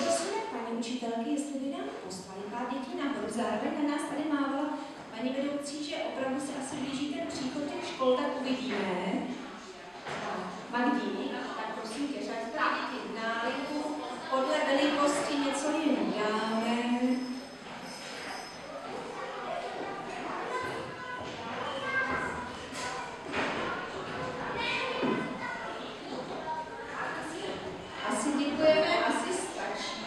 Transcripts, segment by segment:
poprosíme paní učitelky, jestli by nám poslali pár dětí nahoru. Zároveň na nás tady mávala paní vedoucí, že opravdu se asi blíží ten příchod těch škol, tak uvidíme. Magdí, tak prosím tě, řaďte děti v náliku, podle velikosti něco jim dáme. Asi děkujeme, asi stačí.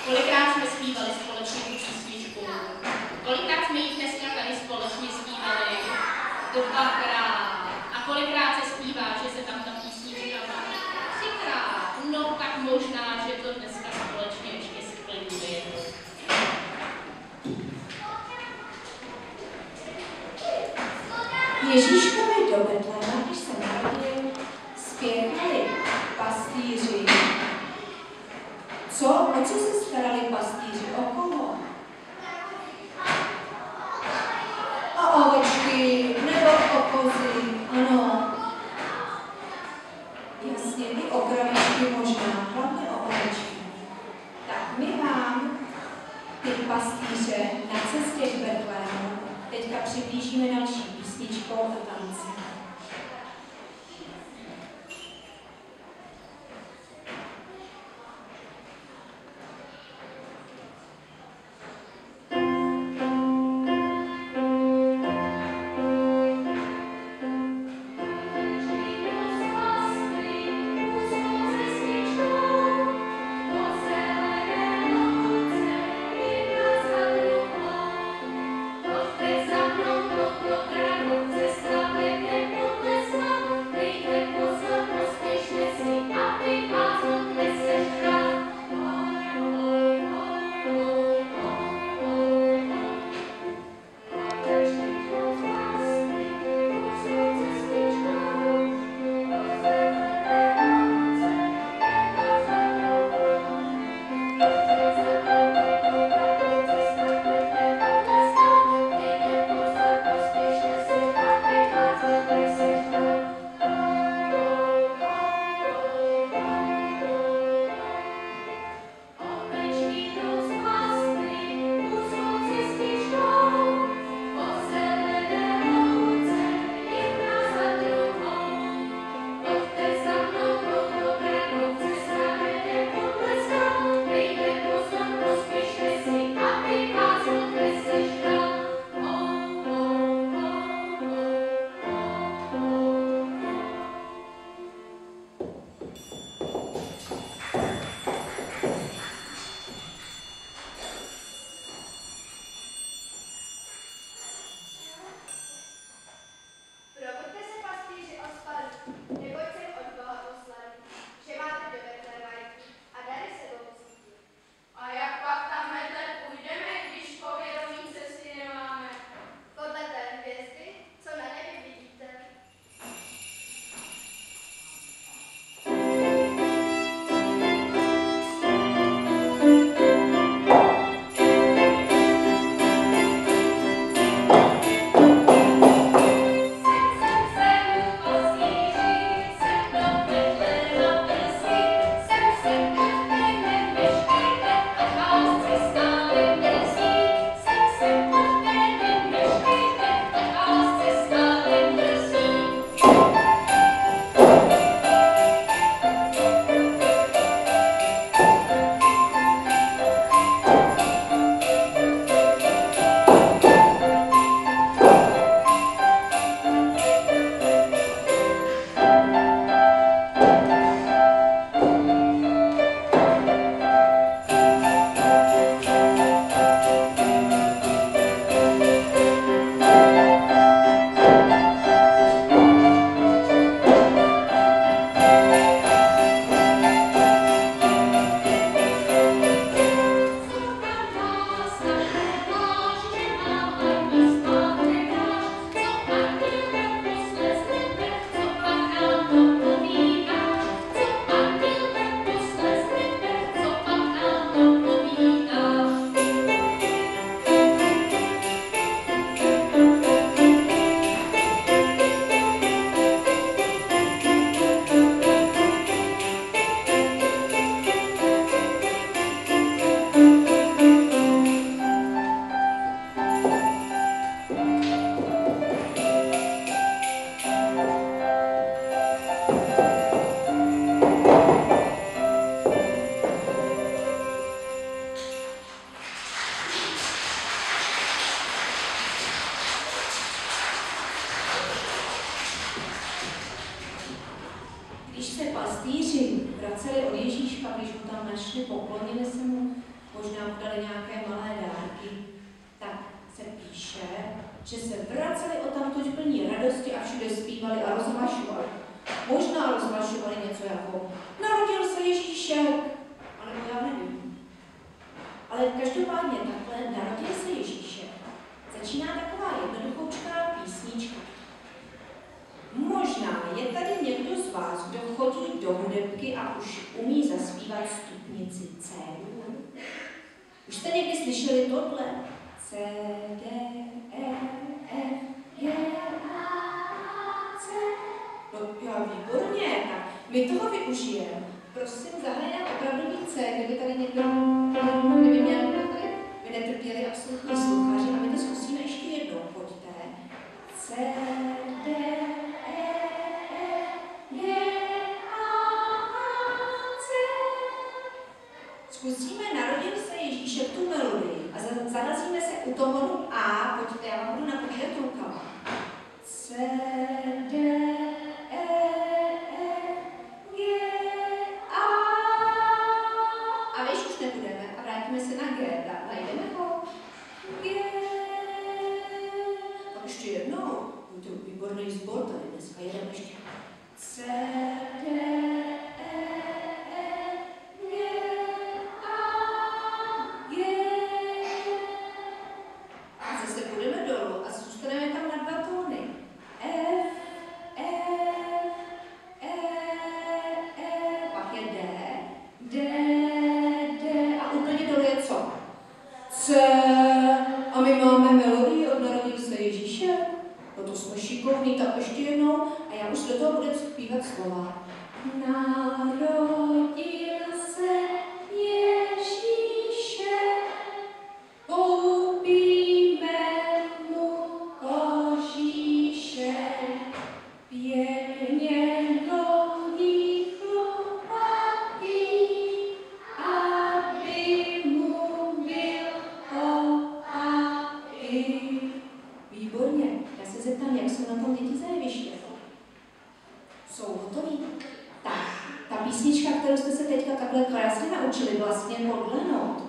Kolikrát jsme zpívali společně tu písničku? Kolikrát jsme ji dneska tady společně zpívali? Dvakrát. A kolikrát se zpívá, že se tam ta písnička má? 3krát. No tak možná, že to dneska společně ještě splníme jednou. Ježíškovi do Betléma, když se narodil, spěchali pastýři. O co se starali pastýři? O koho? O ovečky nebo o kozy? Ano. Jasně, i o kravičky možná, hlavně o ovečky. Tak my vám ty pastýře na cestě k Betlému teďka přiblížíme další písničkou a tanci. Thank you. Když se pastýři vraceli od Ježíška, když ho tam našli, poklonili se mu, možná mu dali nějaké malé dárky, tak se píše, že se vraceli odtamtud plní radosti a všude zpívali a rozhlašovali. Možná rozhlašovali něco jako narodil se Ježíšek, ale já nevím. Ale každopádně takhle narodil se Ježíšek. Začíná taková jednoduchoučká písnička. Možná je tady někdo z vás, kdo chodí do hudebky a už umí zaspívat stupnici C. Už jste někdy slyšeli tohle? C, D, E, F, G, A, C. No, já výborně, tak my toho využijeme. Prosím, zahraj nám opravdový C, kdyby tady někdo, kdyby měl tady, by netrpěli absolutní sluchaři. A my to zkusíme ještě jednou, pojďte. C, D, E, F, G, A, C. Zkusíme narodil se Ježíšek tu melodii a zarazíme se u toho A, pojďte, já vám budu napovídat rukama. C, D, E, F, G, A. A víš, už nebudeme a vrátíme se na G, najdeme ho. G. Tak ještě jednou, to je výborný sbor tady dneska, jedeme ještě. C, D, a my máme melodii od narodil se Ježíšek. No to jsme šikovní, tak ještě jednou. A já už do toho budu zpívat slova. Narodil se Ježíšek, koupíme mu kožíšek, pěkně dlouhý chlupatý, aby mu byl opatý. Výborně. Já se zeptám, jak jsou na tom děti za jeviště. Jsou hotoví? Tak, ta písnička, kterou jste se teďka takhle krásně naučili vlastně podle not,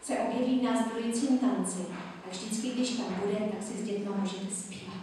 se objeví v následujícím tanci. A vždycky, když tam bude, tak si s dětmi můžete zpívat.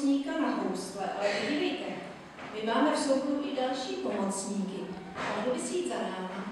pomocníka na housle, ale podívejte, my máme v souboru i další pomocníky. Mohl bys jít za náma?